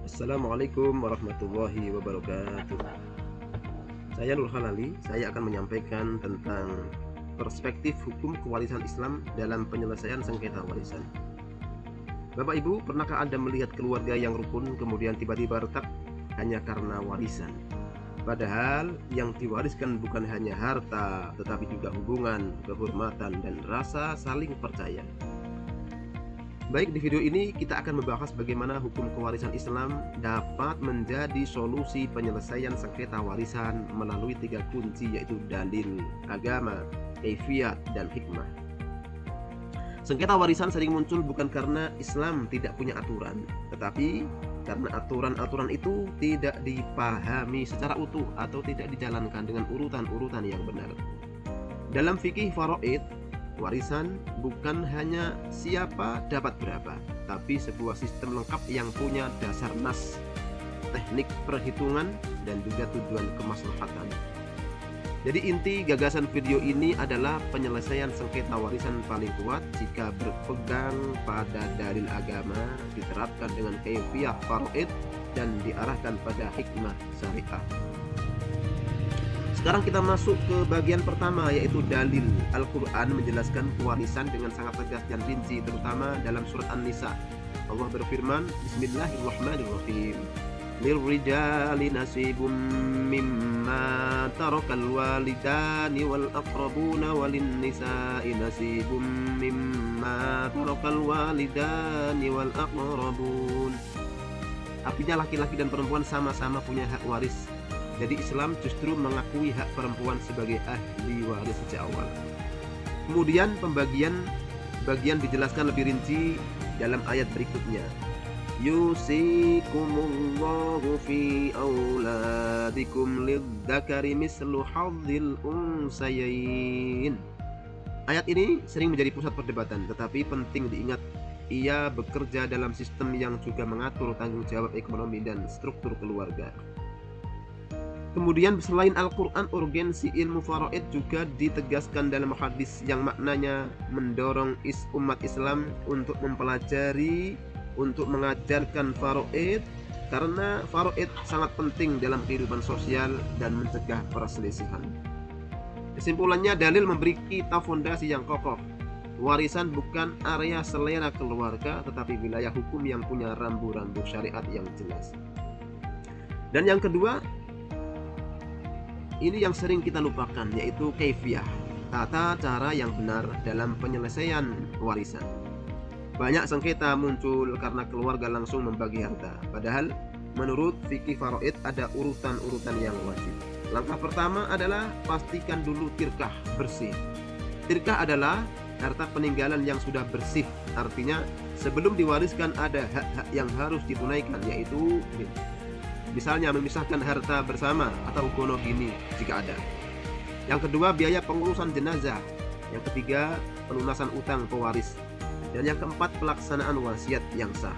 Assalamualaikum warahmatullahi wabarakatuh. Saya Nur Halali. Saya akan menyampaikan tentang perspektif hukum kewarisan Islam dalam penyelesaian sengketa warisan. Bapak Ibu, pernahkah Anda melihat keluarga yang rukun kemudian tiba-tiba retak hanya karena warisan? Padahal yang diwariskan bukan hanya harta, tetapi juga hubungan, kehormatan, dan rasa saling percaya. Baik, di video ini kita akan membahas bagaimana hukum kewarisan Islam dapat menjadi solusi penyelesaian sengketa warisan melalui 3 kunci, yaitu dalil, agama, kaifiat, dan hikmah. Sengketa warisan sering muncul bukan karena Islam tidak punya aturan, tetapi karena aturan-aturan itu tidak dipahami secara utuh atau tidak dijalankan dengan urutan-urutan yang benar. Dalam fikih faraid, warisan bukan hanya siapa dapat berapa, tapi sebuah sistem lengkap yang punya dasar nas, teknik perhitungan, dan juga tujuan kemaslahatan. Jadi inti gagasan video ini adalah penyelesaian sengketa warisan paling kuat jika berpegang pada dalil agama, diterapkan dengan kaifiah faraid, dan diarahkan pada hikmah syariah. Sekarang kita masuk ke bagian pertama, yaitu dalil. Al-Quran menjelaskan pewarisan dengan sangat tegas dan rinci, terutama dalam surat An-Nisa. Allah berfirman, Bismillahirrahmanirrahim. Lirrijali nasibum mimma tarakal walidani wal aqrabuna walin nisa'i nasibum mimma tarakal walidani wal aqrabun. Artinya laki-laki dan perempuan sama-sama punya hak waris. Jadi Islam justru mengakui hak perempuan sebagai ahli waris sejak awal. Kemudian bagian dijelaskan lebih rinci dalam ayat berikutnya. Yusikumullahu fi auladikum lidzakari mislu hadzil unsayain. Ayat ini sering menjadi pusat perdebatan, tetapi penting diingat ia bekerja dalam sistem yang juga mengatur tanggung jawab ekonomi dan struktur keluarga. Kemudian selain Al-Quran, urgensi ilmu faraid juga ditegaskan dalam hadis yang maknanya mendorong umat Islam untuk mempelajari, untuk mengajarkan faraid, karena faraid sangat penting dalam kehidupan sosial dan mencegah perselisihan. Kesimpulannya, dalil memberi kita fondasi yang kokoh. Warisan bukan area selera keluarga, tetapi wilayah hukum yang punya rambu-rambu syariat yang jelas. Dan yang kedua, ini yang sering kita lupakan, yaitu kaifiah, tata cara yang benar dalam penyelesaian warisan. Banyak sengketa muncul karena keluarga langsung membagi harta, padahal menurut fikih faraid ada urutan-urutan yang wajib. Langkah pertama adalah pastikan dulu tirkah bersih. Tirkah adalah harta peninggalan yang sudah bersih, artinya sebelum diwariskan ada hak-hak yang harus ditunaikan, yaitu misalnya memisahkan harta bersama atau gono gini jika ada. Yang kedua, biaya pengurusan jenazah. Yang ketiga, pelunasan utang pewaris. Dan yang keempat, pelaksanaan wasiat yang sah.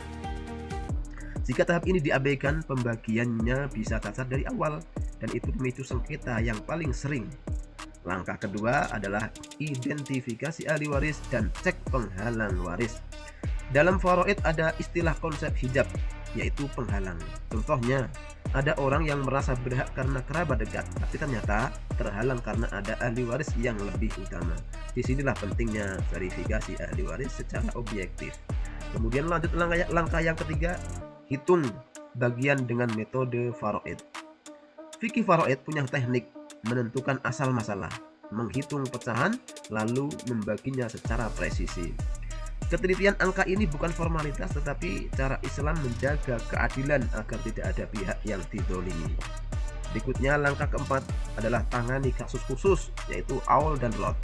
Jika tahap ini diabaikan, pembagiannya bisa cacat dari awal, dan itu memicu sengketa yang paling sering. Langkah kedua adalah identifikasi ahli waris dan cek penghalang waris. Dalam faraid ada istilah konsep hijab, yaitu penghalang. Contohnya, ada orang yang merasa berhak karena kerabat dekat, tapi ternyata terhalang karena ada ahli waris yang lebih utama. Disinilah pentingnya verifikasi ahli waris secara objektif. Kemudian lanjut langkah yang ketiga, hitung bagian dengan metode faraid. Fikih faraid punya teknik menentukan asal masalah, menghitung pecahan, lalu membaginya secara presisi. Ketelitian angka ini bukan formalitas, tetapi cara Islam menjaga keadilan agar tidak ada pihak yang didolimi. Berikutnya, langkah keempat adalah tangani kasus khusus, yaitu aul dan lot.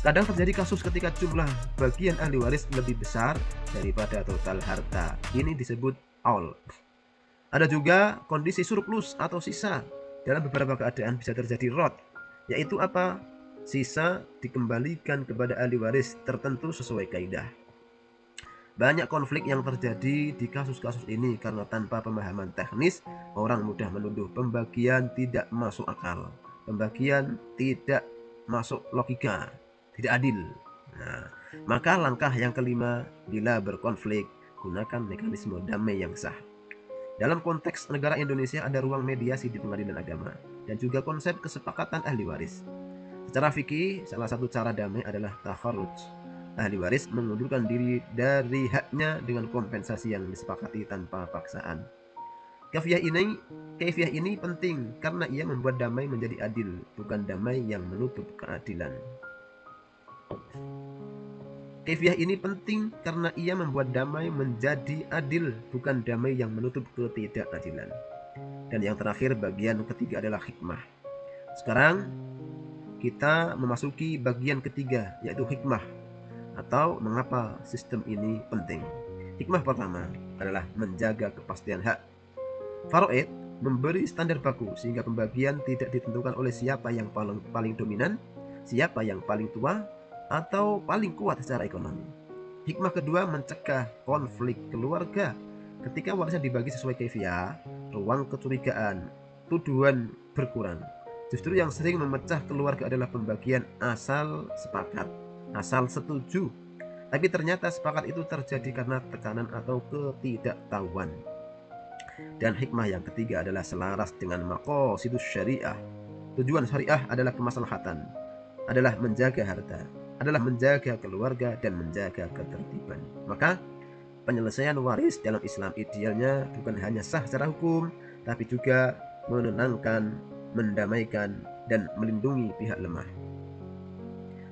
Kadang terjadi kasus ketika jumlah bagian ahli waris lebih besar daripada total harta. Ini disebut aul. Ada juga kondisi surplus atau sisa. Dalam beberapa keadaan bisa terjadi lot, yaitu apa? Sisa dikembalikan kepada ahli waris tertentu sesuai kaidah. Banyak konflik yang terjadi di kasus-kasus ini karena tanpa pemahaman teknis, orang mudah menuduh pembagian tidak masuk akal, pembagian tidak masuk logika, tidak adil. Maka langkah yang kelima, bila berkonflik, gunakan mekanisme damai yang sah. Dalam konteks negara Indonesia ada ruang mediasi di pengadilan agama dan juga konsep kesepakatan ahli waris. Secara fikih, salah satu cara damai adalah takharruj. Ahli waris mengundurkan diri dari haknya dengan kompensasi yang disepakati tanpa paksaan. Kaifiah ini penting karena ia membuat damai menjadi adil, bukan damai yang menutup keadilan. Kaifiah ini penting karena ia membuat damai menjadi adil, bukan damai yang menutup ketidakadilan. Dan yang terakhir, bagian ketiga adalah hikmah. Sekarang kita memasuki bagian ketiga, yaitu hikmah atau mengapa sistem ini penting. Hikmah pertama adalah menjaga kepastian hak. Faraid memberi standar baku sehingga pembagian tidak ditentukan oleh siapa yang paling dominan, siapa yang paling tua, atau paling kuat secara ekonomi. Hikmah kedua mencegah konflik keluarga. Ketika warisan dibagi sesuai kaifiah, ruang kecurigaan, tuduhan berkurang. Justru yang sering memecah keluarga adalah pembagian asal sepakat, asal setuju. Tapi ternyata sepakat itu terjadi karena tekanan atau ketidaktahuan. Dan hikmah yang ketiga adalah selaras dengan maqasidus syariah. Tujuan syariah adalah kemaslahatan, adalah menjaga harta, adalah menjaga keluarga dan menjaga ketertiban. Maka penyelesaian waris dalam Islam idealnya bukan hanya sah secara hukum, tapi juga menenangkan, mendamaikan, dan melindungi pihak lemah.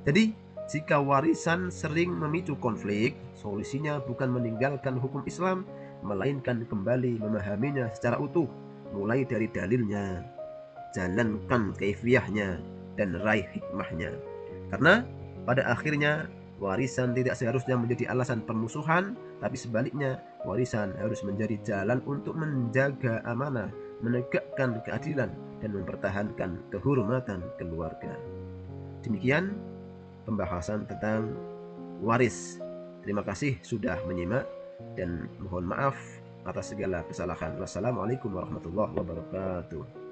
Jadi, jika warisan sering memicu konflik, solusinya bukan meninggalkan hukum Islam, melainkan kembali memahaminya secara utuh, mulai dari dalilnya, jalankan kaifiahnya, dan raih hikmahnya. Karena pada akhirnya warisan tidak seharusnya menjadi alasan permusuhan, tapi sebaliknya warisan harus menjadi jalan untuk menjaga amanah, menegakkan keadilan, dan mempertahankan kehormatan keluarga. Demikian pembahasan tentang waris. Terima kasih sudah menyimak dan mohon maaf atas segala kesalahan. Wassalamualaikum warahmatullahi wabarakatuh.